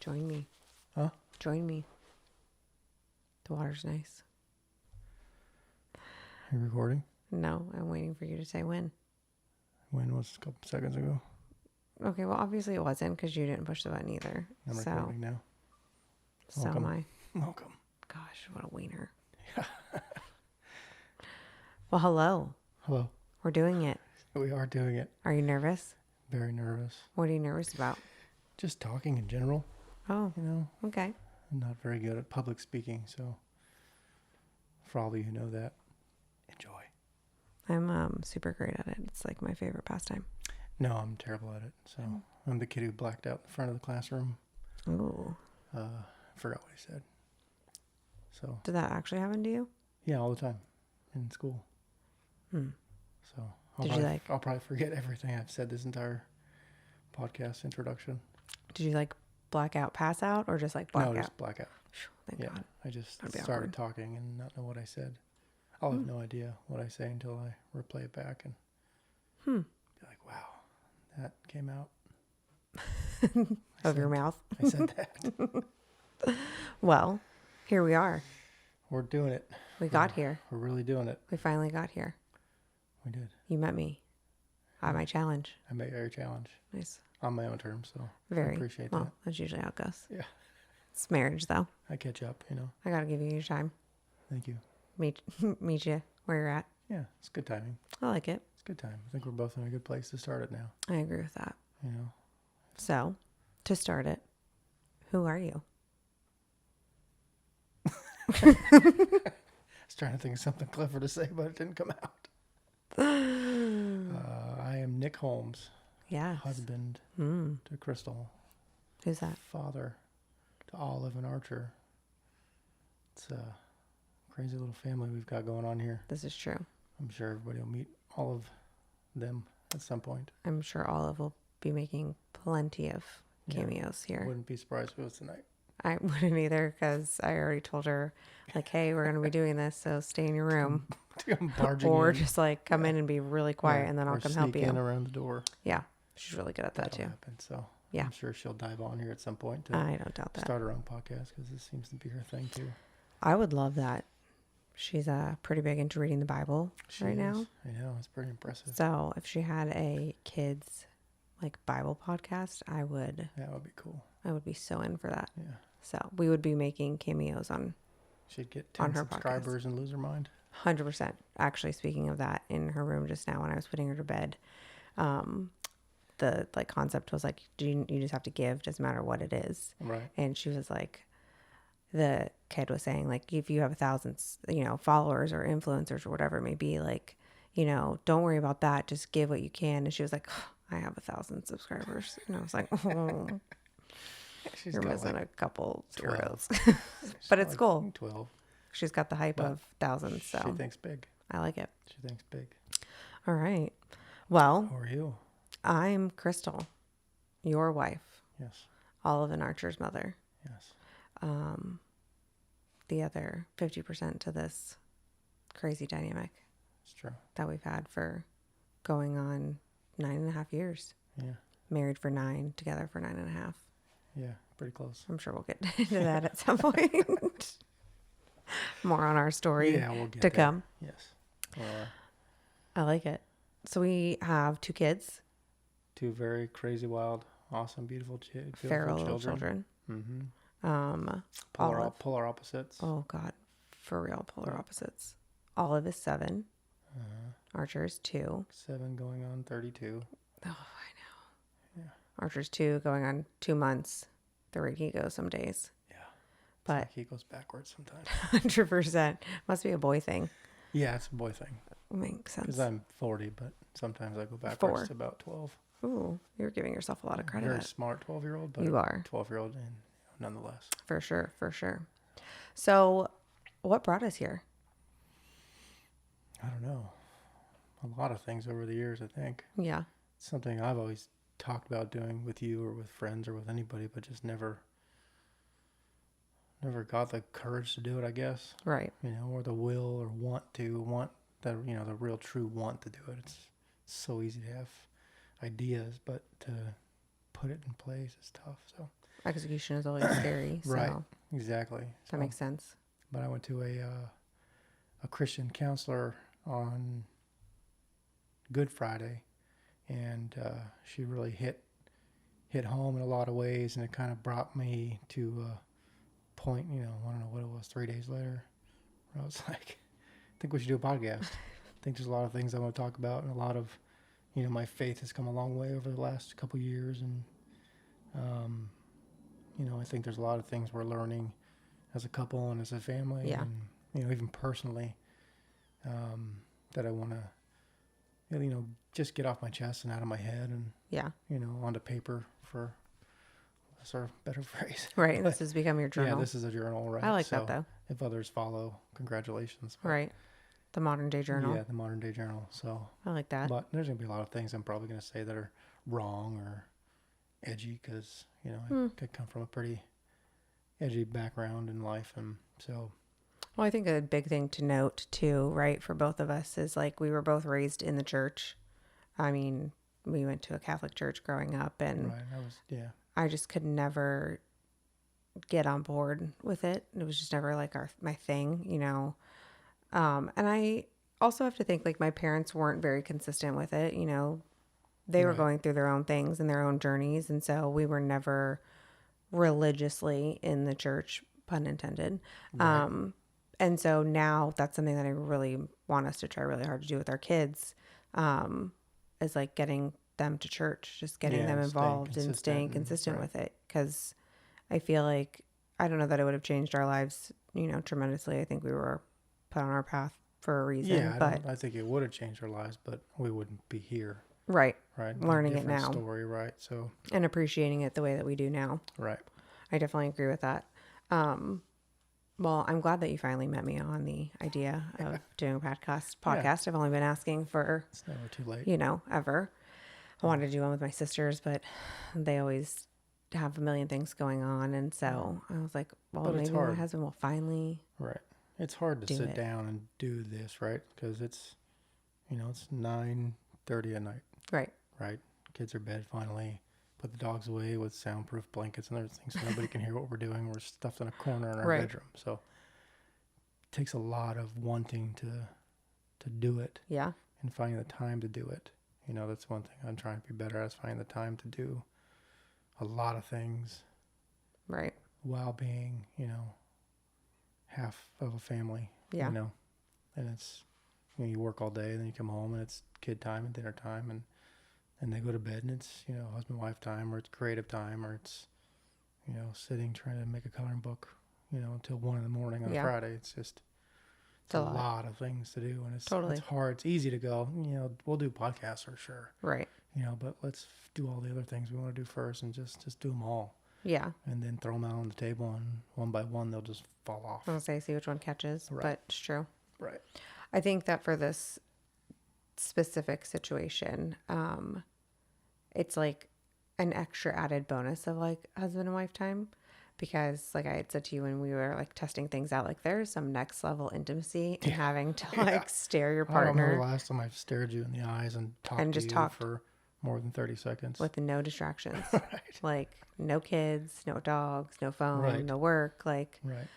Join me. Huh? Join me. The water's nice. Are you recording? No, I'm waiting for you to say when. When was a couple seconds ago? Okay, well, obviously it wasn't because you didn't push the button either. I'm recording now. So Welcome. am I. Welcome. Gosh, what a wiener. Yeah. Well, hello. Hello. We're doing it. We are doing it. Are you nervous? Very nervous. What are you nervous about? Just talking in general. Oh, You know, okay. I'm not very good at public speaking, so for all of you who know that, enjoy. I'm super great at it. It's like my favorite pastime. No, I'm terrible at it. So I'm the kid who blacked out in front of the classroom. Ooh. I forgot what he said. So Did that actually happen to you? yeah, all the time in school. So I'll probably forget everything I've said this entire podcast introduction. Did you like black out, pass out, or just like black No, out? just blackout. Thank Yeah, God. I just That'd be started awkward. talking and not know what I said. I'll have no idea what I say until I replay it back and be like, wow, that came out. Of your mouth. I said that. Well, here we are. We're doing it. We got here. We're really doing it. We finally got here. We did. You met me at my challenge. I met your challenge Nice. on my own terms, so Very. I appreciate Well, that. that's usually how it goes. Yeah, It's marriage, though. I catch up, you know. I got to give you your time. Thank you. Meet you where you're at. Yeah, it's good timing. I like it. It's good time. I think we're both in a good place to start it now, I agree with that. you know. So, to start it, who are you? I was trying to think of something clever to say, but it didn't come out. I am Nick Holmes, Yes. husband to Crystal, Who's that? father to Olive and Archer. It's a crazy little family we've got going on here. This is true. I'm sure everybody will meet all of them at some point. I'm sure Olive will be making plenty of cameos I here. wouldn't be surprised if it was tonight. I wouldn't either because I already told her, like, hey, we're going to be doing this, so stay in your room. I'm barging Or in. just like come in and be really quiet and then I'll or come help sneak in you. around the door. Yeah, she's really good at that That'll too. happen. So Yeah. I'm sure she'll dive on here at some point to I don't doubt that. start her own podcast because this seems to be her thing too. I would love that. She's pretty big into reading the Bible right now. I know, it's pretty impressive. So if she had a kids like Bible podcast, That would be cool. I would be so in for that. Yeah. So we would be making cameos on She'd get On 10 her subscribers and lose her mind. 100%. Actually, speaking of that, in her room just now when I was putting her to bed, the like concept was like, you just have to give, doesn't matter what it is. Right. And she was like, the kid was saying like, if you have 1,000, followers or influencers or whatever it may be, like, don't worry about that. Just give what you can. And she was like, I have 1,000 subscribers. And I was like, oh, She's you're got missing like a couple 12. zeros. she's But got it's like cool. 12. She's got the hype But of thousands. She So thinks big. I like it. She thinks big. All right. Well, How are you? I'm Crystal, your wife, Yes. Olive and Archer's mother. Yes. The other 50% to this crazy dynamic It's true. that we've had for going on 9.5 years. Yeah. Married for 9, together for 9.5. Yeah. Pretty close. I'm sure we'll get into that at some point. More on our story Yeah, we'll get to there. come. Yes. I like it. So we have 2 kids, Two very crazy, wild, awesome, beautiful feral children. Mm-hmm. Olive. Polar opposites. Oh God, for real, polar opposites. Olive is 7. Archer is 2. 7 going on 32. Oh, I know. Yeah. Archer's 2 going on 2 months. The rate he goes some days. Yeah. But Like he goes backwards sometimes. 100% must be a boy thing. Yeah, it's a boy thing. Makes sense. Because I'm 40, but sometimes I go backwards 4. to about 12. Ooh, you're giving yourself a lot of credit. Very smart 12-year-old, but You are. 12-year-old and nonetheless. For sure, for sure. So what brought us here? I don't know. A lot of things over the years, I think. Yeah. It's something I've always talked about doing with you or with friends or with anybody, but just never got the courage to do it, I guess. Right. Or the will or want the real true want to do it. It's so easy to have ideas, but to put it in place is tough. So execution is always scary. So right, exactly. That makes sense. But I went to a Christian counselor on Good Friday, and she really hit home in a lot of ways, and it kind of brought me to a point, I don't know what it was, 3 days later, where I was like, I think we should do a podcast. I think there's a lot of things I want to talk about, and a lot of, my faith has come a long way over the last couple of years, and, I think there's a lot of things we're learning as a couple and as a family, yeah. and, even personally, that I want to, just get off my chest and out of my head and, yeah, onto paper, for a sort of better phrase. Right. This has become your journal. Yeah, this is a journal, right? I like that, though. If others follow, congratulations. But, right. The modern day journal. Yeah, the modern day journal. So I like that. But there's going to be a lot of things I'm probably going to say that are wrong or edgy because, I come from a pretty edgy background in life. And so. Well, I think a big thing to note, too, right, for both of us is like we were both raised in the church. I mean, we went to a Catholic church growing up, and right, I just could never get on board with it. It was just never like my thing, and I also have to think like my parents weren't very consistent with it. They were going through their own things and their own journeys, and so we were never religiously in the church, pun intended. Right. And so now that's something that I really want us to try really hard to do with our kids, is like getting them to church, just getting them involved and staying consistent with it. Because I feel like, I don't know that it would have changed our lives, tremendously. I think we were put on our path for a reason. Yeah, I think it would have changed our lives, but we wouldn't be here. Right. Right. Learning it now. Story, right. So. And appreciating it the way that we do now. Right. I definitely agree with that. Well, I'm glad that you finally met me on the idea of doing a podcast. Yeah. I've only been asking for, it's never too late, ever. I wanted to do one with my sisters, but they always have a million things going on. And so I was like, well, maybe my husband will finally. Right. It's hard to sit down and do this, right? Because it's, it's 9:30 at night. Right. Right. Kids are bed finally. Put the dogs away with soundproof blankets and everything so nobody can hear what we're doing. We're stuffed in a corner in our bedroom. So it takes a lot of wanting to do it. Yeah. And finding the time to do it. That's one thing I'm trying to be better at, is finding the time to do a lot of things. Right. While being, half of a family. Yeah. And it's, you work all day and then you come home and it's kid time and dinner time and they go to bed and it's, husband-wife time, or it's creative time, or it's, sitting trying to make a coloring book, until 1 a.m. on a Friday. It's just, it's a lot of things to do, and it's hard. It's easy to go, we'll do podcasts for sure. Right. But let's do all the other things we want to do first and just do them all. Yeah. And then throw them out on the table, and one by one, they'll just fall off. I was going to say, see which one catches, but it's true. Right. I think that for this specific situation, it's like an extra added bonus of like husband and wife time, because like I had said to you when we were like testing things out, like there's some next level intimacy in having to like stare your partner. I don't remember the last time I've stared you in the eyes and talked to you for more than 30 seconds. With no distractions. Right. Like no kids, no dogs, no phone, no work. Like, I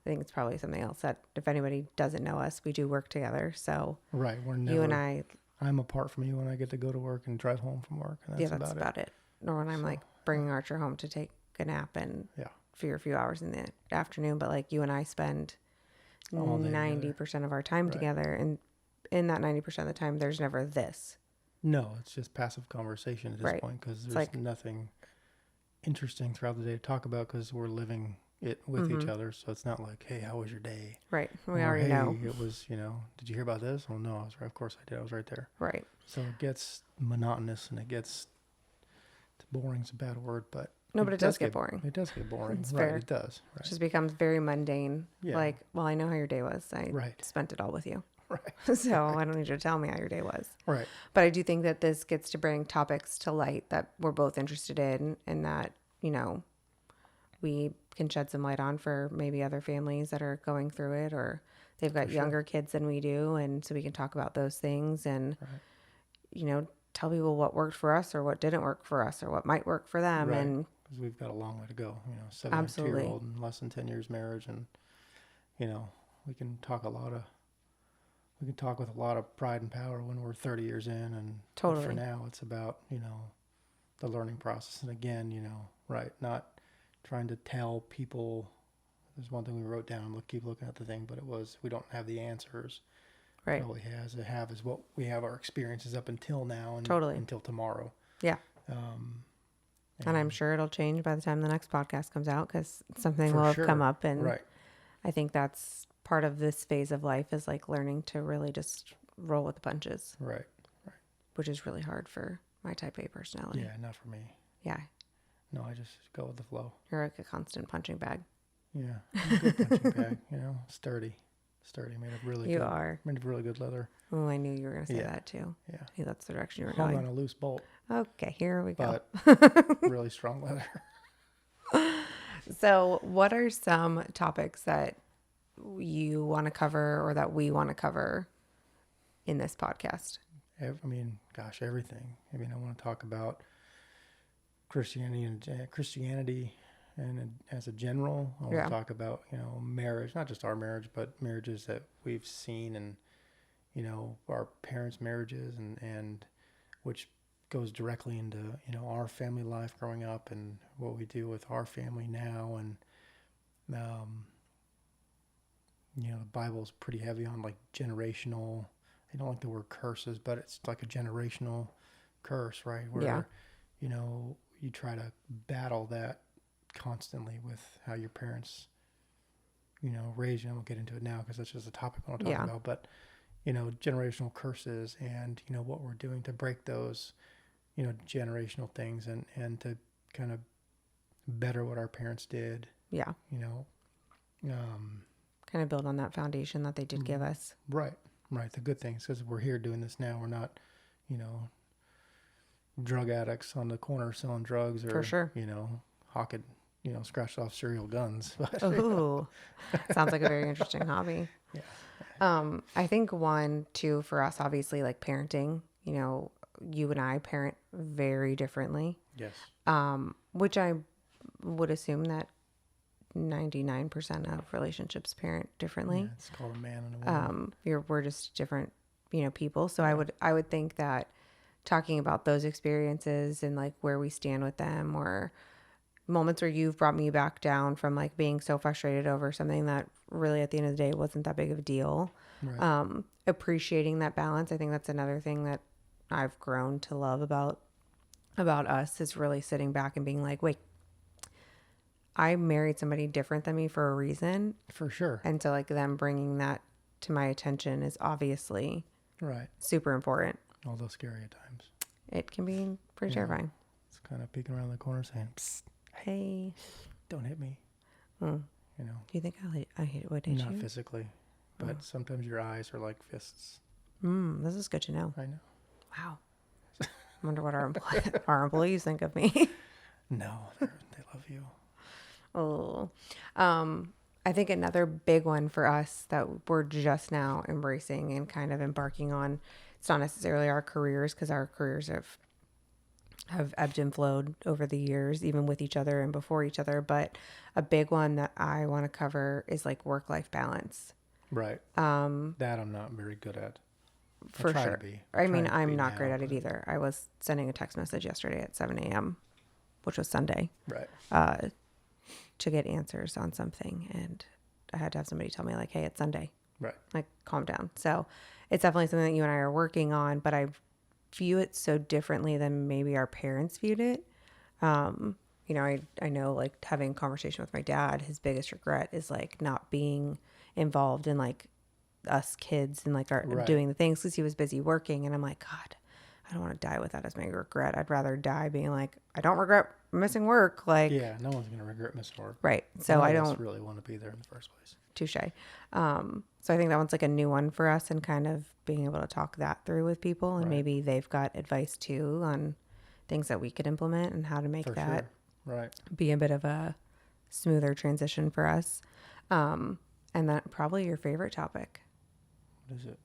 think it's probably something else that if anybody doesn't know us, we do work together. So we're never, you and I'm apart from you when I get to go to work and drive home from work. And that's about it. Or when I'm like bringing Archer home to take a nap and for a few hours in the afternoon. But like you and I spend 90% of our time together. And in that 90% of the time, there's never this. No, it's just passive conversation at this point, because there's nothing interesting throughout the day to talk about because we're living it with each other. So it's not like, hey, how was your day? Right. We already know. It was, did you hear about this? Well, no, of course I did. I was right there. Right. So it gets monotonous and it gets, boring's a bad word, but. No, but it does get boring. It does get boring. It's right. Fair. It does. Right. It just becomes very mundane. Yeah. Like, well, I know how your day was. I spent it all with you. Right. So I don't need you to tell me how your day was. Right. But I do think that this gets to bring topics to light that we're both interested in, and that, we can shed some light on for maybe other families that are going through it, or they've got younger kids than we do. And so we can talk about those things and, tell people what worked for us or what didn't work for us or what might work for them. Right. And because we've got a long way to go, 72-year-old and less than 10 years marriage. And, we can talk with a lot of pride and power when we're 30 years in. And totally. For now, it's about, the learning process. And again, right, not trying to tell people. There's one thing we wrote down, keep looking at the thing, but it was, we don't have the answers. Right. All we have is what we have, our experiences up until now and until tomorrow. Yeah. And I'm sure it'll change by the time the next podcast comes out, because something will have come up. And right. I think that's part of this phase of life, is like learning to really just roll with the punches. Right. Which is really hard for my type A personality. Yeah, not for me. Yeah. No, I just go with the flow. You're like a constant punching bag. Yeah, I'm a good punching bag, sturdy, made of really You are. Made of really good leather. Oh, I knew you were going to say that too. Yeah. I knew that's the direction you were Hung going. on a loose bolt. Okay, here we go. But really strong leather. So what are some topics that you want to cover, or that we want to cover in this podcast? Everything. I want to talk about Christianity and as a general. I want to talk about, marriage, not just our marriage, but marriages that we've seen, and, our parents' marriages, and which goes directly into, our family life growing up and what we do with our family now. And, the Bible's pretty heavy on generational. I don't like the word curses, but it's like a generational curse, right? Where, you try to battle that constantly with how your parents, raised you. I won't get into it now because that's just a topic I want to talk about. But, generational curses and, what we're doing to break those, generational things and to kind of better what our parents did. Yeah. Kind of build on that foundation that they did give us. Right. The good things, because we're here doing this now. We're not, drug addicts on the corner selling drugs, or, for sure, hawking, scratched off cereal guns. Ooh, sounds like a very interesting hobby. Yeah. I think one, too, for us, obviously, like parenting, you and I parent very differently. Yes. Which I would assume that 99% of relationships parent differently. Yeah, it's called a man and a woman. We're just different, people. So yeah. I would think that talking about those experiences and like where we stand with them, or moments where you've brought me back down from like being so frustrated over something that really at the end of the day wasn't that big of a deal. Right. Appreciating that balance. I think that's another thing that I've grown to love about us, is really sitting back and being like, wait, I married somebody different than me for a reason. For sure. And so like them bringing that to my attention is obviously super important. Although scary at times. It can be pretty terrifying. It's kind of peeking around the corner saying, psst, hey, don't hit me. Do you think I would hit you? Not physically, but sometimes your eyes are like fists. This is good to know. I know. Wow. I wonder what our employees think of me. No, they love you. Oh, I think another big one for us that we're just now embracing and kind of embarking on, it's not necessarily our careers, because our careers have ebbed and flowed over the years, even with each other and before each other. But a big one that I want to cover is like work-life balance. Right. That I'm not very good at. For sure. I'm not great at it either. I was sending a text message yesterday at 7 a.m., which was Sunday. Right. To get answers on something, and I had to have somebody tell me like, hey, it's Sunday. Right. Like, calm down. So it's definitely something that you and I are working on, but I view it so differently than maybe our parents viewed it. I know like having a conversation with my dad, his biggest regret is like not being involved in like us kids and like our doing the things, because he was busy working. And I'm like, God, I don't want to die with that as my regret. I'd rather die being like, I don't regret missing work. Like, yeah, no one's going to regret missing work. Right. So I don't really want to be there in the first place. Touche. So I think that one's like a new one for us, and kind of being able to talk that through with people, and maybe they've got advice too on things that we could implement and how to make that be a bit of a smoother transition for us. And then probably your favorite topic. What is it?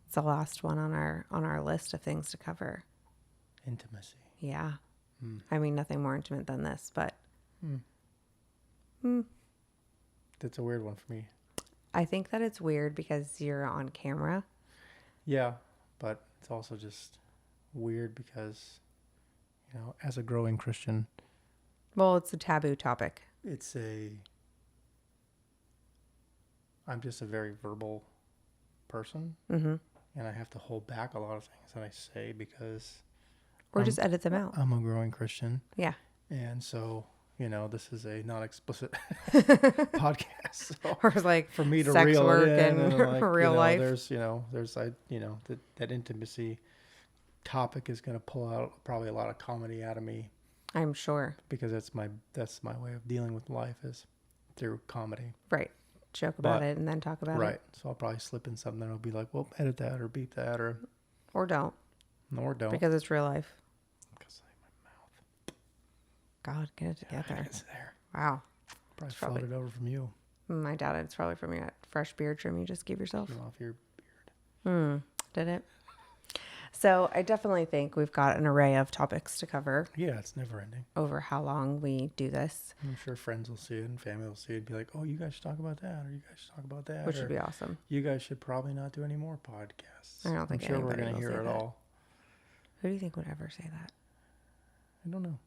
It's the last one on our list of things to cover. Intimacy. Yeah. I mean, nothing more intimate than this, but. That's a weird one for me. I think that it's weird because you're on camera. Yeah, but it's also just weird because, as a growing Christian. Well, it's a taboo topic. I'm just a very verbal person. Mm-hmm. And I have to hold back a lot of things that I say because... Or just edit them out. I'm a growing Christian. Yeah. And so, this is a non-explicit podcast. So or like for me to sex reel work it in and like, real life. There's that intimacy topic is going to pull out probably a lot of comedy out of me. I'm sure. Because that's my way of dealing with life is through comedy. Right. Joke about it and then talk about it. Right. So I'll probably slip in something and I'll be like, well, edit that or beep that or don't. Or don't. Because it's real life. Because my mouth. God, get it together. Yeah, it's there. Wow. Probably floated over from you. I doubt it. It's probably from your fresh beard trim you just gave yourself. Came off your beard. Did it? So I definitely think we've got an array of topics to cover. Yeah, it's never ending. Over how long we do this. I'm sure friends will see it and family will see it and be like, oh, you guys should talk about that or you guys should talk about that. Which would be awesome. You guys should probably not do any more podcasts. I don't think I'm sure we're going to hear it all. Who do you think would ever say that? I don't know.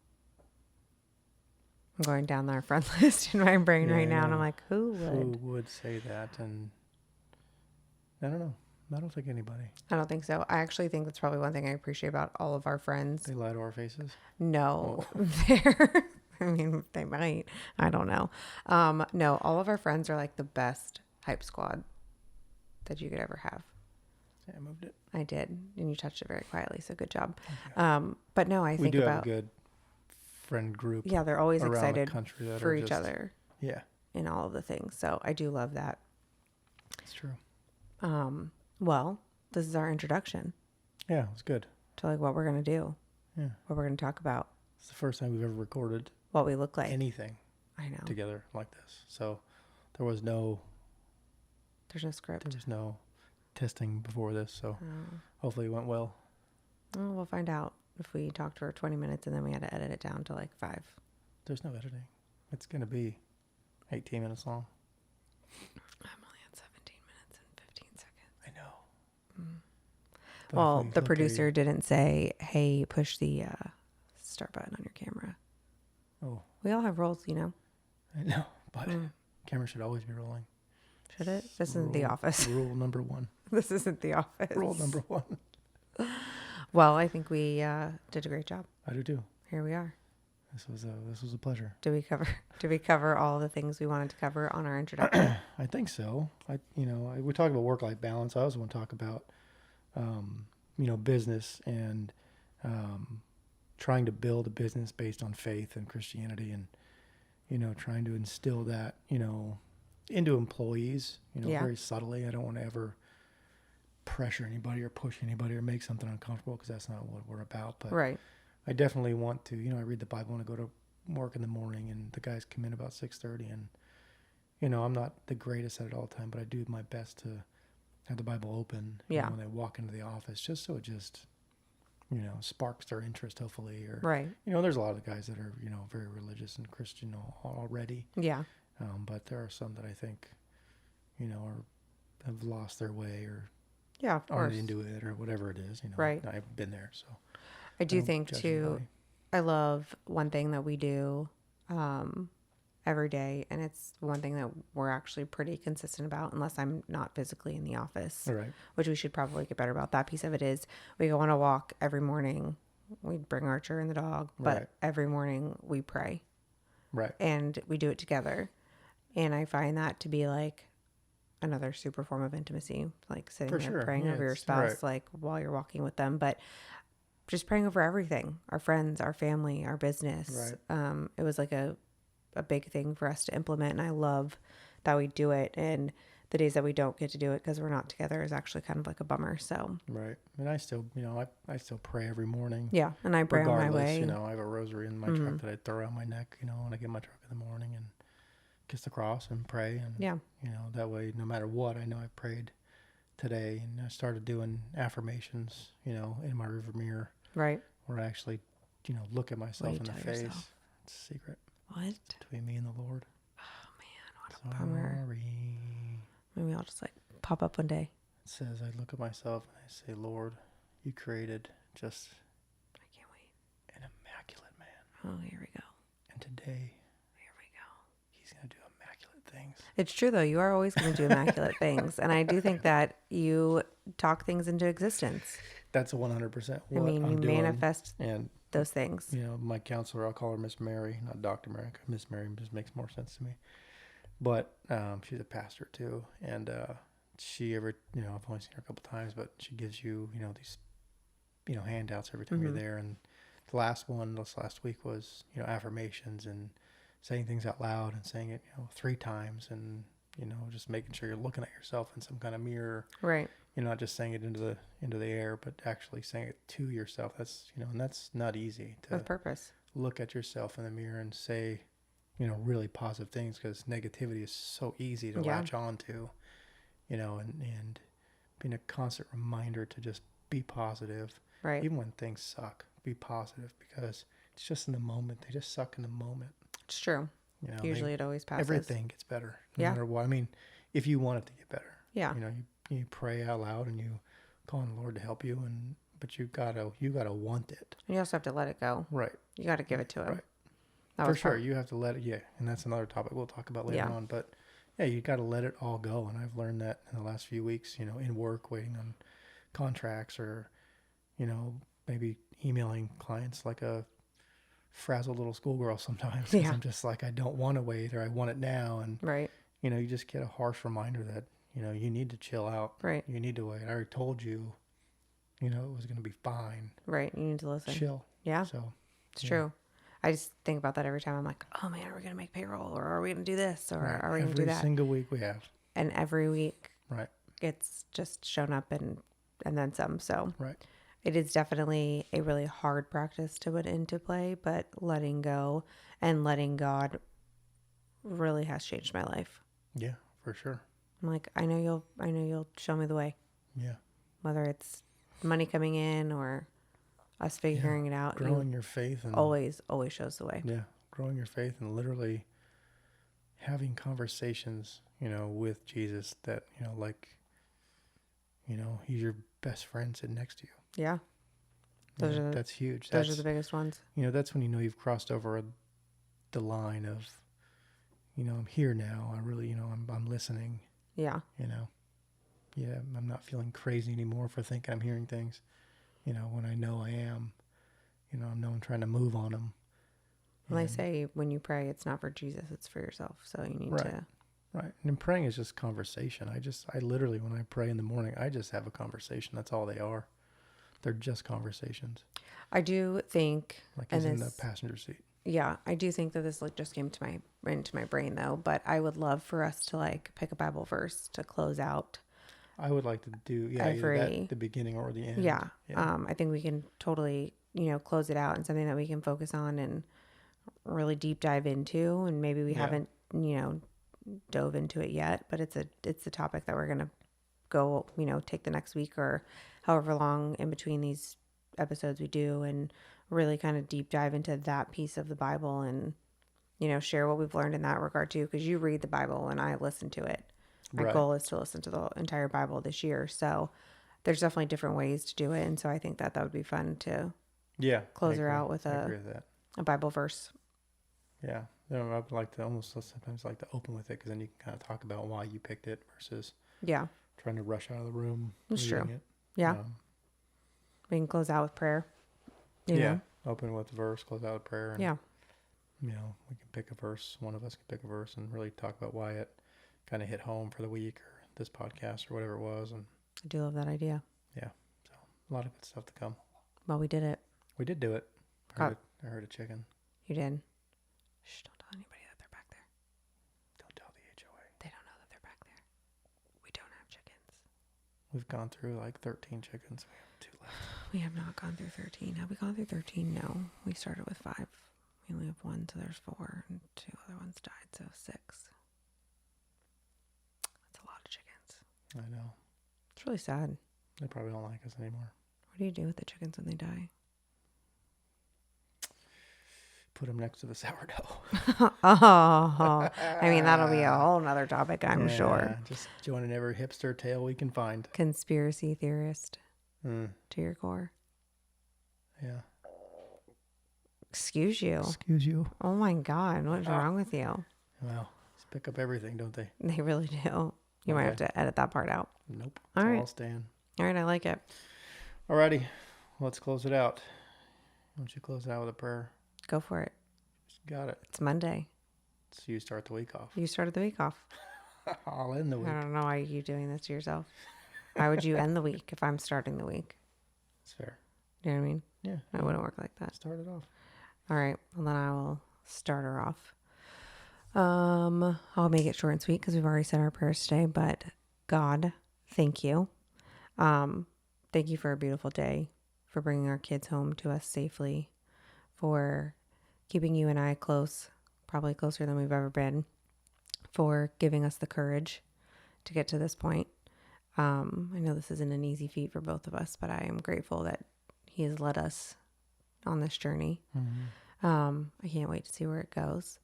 I'm going down our friend list in my brain right now and I'm like, who would? Who would say that? And I don't know. I don't think anybody. I don't think so. I actually think that's probably one thing I appreciate about all of our friends. They lie to our faces? No. Oh. I mean, they might. I don't know. No, all of our friends are like the best hype squad that you could ever have. Yeah, I moved it. I did. And you touched it very quietly, so good job. Okay. But no, I think we do have a good friend group. Yeah, they're always excited for each just, other. Yeah. In all of the things. So I do love that. It's true. Well, this is our introduction. Yeah, it was good. To like what we're going to do. Yeah. What we're going to talk about. It's the first time we've ever recorded. What we look like. Anything. I know. Together like this. So there's no script. There's no testing before this. So hopefully it went well. Well, we'll find out if we talked for 20 minutes and then we had to edit it down to like 5. There's no editing. It's going to be 18 minutes long. I'm only at 17 minutes and 15 seconds. I know. Well, the producer didn't say, hey, push the start button on your camera. Oh. We all have roles, I know, but camera should always be rolling. Should it? This isn't The Office. Rule number 1. This isn't The Office. Rule number 1. Well, I think we did a great job. I do too. Here we are. This was a pleasure. Did we cover all the things we wanted to cover on our introduction? I think so. We talk about work-life balance. I also want to talk about, business and trying to build a business based on faith and Christianity and, trying to instill that, into employees, very subtly. I don't want to ever pressure anybody or push anybody or make something uncomfortable because that's not what we're about. But right. I definitely want to, I read the Bible and I go to work in the morning and the guys come in about 6:30 and, I'm not the greatest at it all the time, but I do my best to have the Bible open when they walk into the office, just so it just, sparks their interest, hopefully. Or, right. There's a lot of guys that are, very religious and Christian already. Yeah. But there are some that I think, have lost their way or aren't into it or whatever it is. Right. I've been there, so. I do think too, I love one thing that we do every day, and it's one thing that we're actually pretty consistent about, unless I'm not physically in the office, right. Which we should probably get better about. That piece of it is we go on a walk every morning. We bring Archer and the dog, but every morning we pray. Right. And we do it together. And I find that to be like another super form of intimacy, like sitting there praying over your spouse, like while you're walking with them. But just praying over everything, our friends, our family, our business. Right. It was like a big thing for us to implement. And I love that we do it. And the days that we don't get to do it because we're not together is actually kind of like a bummer. So. Right. And I still, I still pray every morning. Yeah. And I pray on my way. I have a rosary in my truck that I throw around my neck, when I get in my truck in the morning and kiss the cross and pray. And, that way, no matter what, I know I prayed today. And I started doing affirmations, in my river mirror. Right. where I actually, look at myself in the face. Yourself? It's a secret. What? Between me and the Lord. Oh man, what a bummer. Sorry. Maybe I'll just pop up one day. It says I look at myself and I say, Lord, you created just I can't wait. An immaculate man. Oh, here we go. And today, here we go. He's going to do immaculate things. It's true though. You are always going to do immaculate things. And I do think that you talk things into existence. That's 100% what you manifest and those things. My counselor, I'll call her Miss Mary, not Dr. Mary. Miss Mary just makes more sense to me. But she's a pastor too. And I've only seen her a couple times, but she gives you, these, handouts every time you're there. And the last one, this last week was, affirmations and saying things out loud and saying it, 3 times and, just making sure you're looking at yourself in some kind of mirror. Right. You're not just saying it into the air, but actually saying it to yourself. That's, and that's not easy to with purpose. Look at yourself in the mirror and say, really positive things, because negativity is so easy to latch on to, and being a constant reminder to just be positive. Right. Even when things suck, be positive, because it's just in the moment. They just suck in the moment. It's true. Usually it always passes. Everything gets better. No matter what. I mean, if you want it to get better. Yeah. You pray out loud and you call on the Lord to help you, but you gotta want it. And you also have to let it go. Right. You got to give it to Him. Right. For sure, you have to let it. Yeah, and that's another topic we'll talk about later on. But yeah, you got to let it all go. And I've learned that in the last few weeks. In work, waiting on contracts, or maybe emailing clients like a frazzled little schoolgirl sometimes. Yeah. I'm just like, I don't want to wait, or I want it now. And right. You just get a harsh reminder that you need to chill out. Right. You need to wait. I already told you, it was going to be fine. Right. You need to listen. Chill. Yeah. So it's true. I just think about that every time. I'm like, oh man, are we going to make payroll, or are we going to do this, or are we going to do that? Every single week we have. And every week, right, it's just shown up and then some. So right. It is definitely a really hard practice to put into play, but letting go and letting God really has changed my life. Yeah, for sure. I'm like, I know you'll show me the way. Yeah. Whether it's money coming in or us figuring it out. Growing your faith. And always shows the way. Yeah. Growing your faith and literally having conversations, with Jesus that, he's your best friend sitting next to you. Yeah. That's huge. Those are the biggest ones. That's when you've crossed over the line of, I'm here now. I really, I'm listening. Yeah. Yeah, I'm not feeling crazy anymore for thinking I'm hearing things, when I know I am, I'm trying to move on them. Well, I say when you pray, it's not for Jesus, it's for yourself. So you need to. Right. And praying is just conversation. I literally, when I pray in the morning, I just have a conversation. That's all they are. They're just conversations. I do think. Like he's in the passenger seat. Yeah. I do think that this just came into my brain though, but I would love for us to pick a Bible verse to close out. I would like to do, either the beginning or the end. Yeah. I think we can totally, close it out and something that we can focus on and really deep dive into. And maybe we haven't, dove into it yet, but it's a topic that we're going to go, take the next week or however long in between these episodes we do, and really kind of deep dive into that piece of the Bible and, share what we've learned in that regard too. Cause you read the Bible and I listen to it. My goal is to listen to the entire Bible this year. So there's definitely different ways to do it. And so I think that would be fun to close her out with a Bible verse. Yeah. I would like to sometimes like to open with it, because then you can kind of talk about why you picked it versus trying to rush out of the room. That's true. Yeah. We can close out with prayer. You know? Open with the verse, close out with prayer. And, we can pick a verse. One of us can pick a verse and really talk about why it kind of hit home for the week or this podcast or whatever it was. And I do love that idea. Yeah. So a lot of good stuff to come. Well, we did it. We did do it. I heard a chicken. You did. Shh, don't tell anybody that they're back there. Don't tell the HOA. They don't know that they're back there. We don't have chickens. We've gone through 13 chickens. We have 2 left. We have not gone through 13. Have we gone through 13? No. We started with 5. We only have 1, so there's 4, and 2 other ones died, so 6. That's a lot of chickens. I know. It's really sad. They probably don't like us anymore. What do you do with the chickens when they die? Put them next to the sourdough. Oh, I mean, that'll be a whole nother topic, I'm sure. Just joining every hipster tale we can find. Conspiracy theorist to your core. Yeah. Excuse you. Excuse you. Oh my God, what's wrong with you? Well, just pick up everything, don't they? They really do. You might have to edit that part out. Nope. All right. All stand. All right, I like it. Alrighty, let's close it out. Why don't you close it out with a prayer? Go for it. Got it. It's Monday. So you start the week off. You started the week off. I'll end the week. I don't know why you're doing this to yourself. Why would you end the week if I'm starting the week? That's fair. You know what I mean? Yeah. It wouldn't work like that. Start it off. All right. Well, then I will start her off. I'll make it short and sweet because we've already said our prayers today. But God, thank you. Thank you for a beautiful day, for bringing our kids home to us safely, for keeping you and I close, probably closer than we've ever been, for giving us the courage to get to this point. I know this isn't an easy feat for both of us, but I am grateful that He has led us on this journey. I can't wait to see where it goes.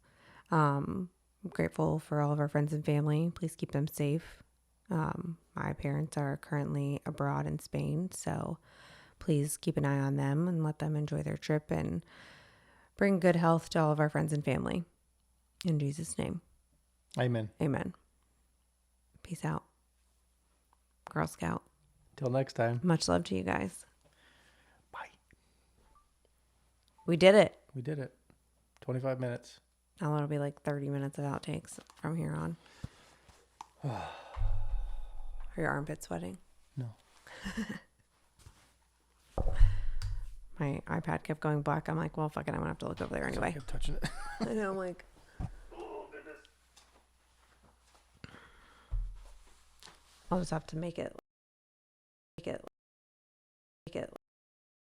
I'm grateful for all of our friends and family. Please keep them safe. My parents are currently abroad in Spain, so please keep an eye on them and let them enjoy their trip and bring good health to all of our friends and family. In Jesus' name. Amen. Amen. Peace out. Girl Scout. Till next time. Much love to you guys. Bye. We did it. We did it. 25 minutes. Now it'll be like 30 minutes of outtakes from here on. Are your armpits sweating? No. My iPad kept going black. I'm like, well, fuck it. I'm going to have to look over there anyway. I kept touching it. I know, I'm like... I'll just have to make it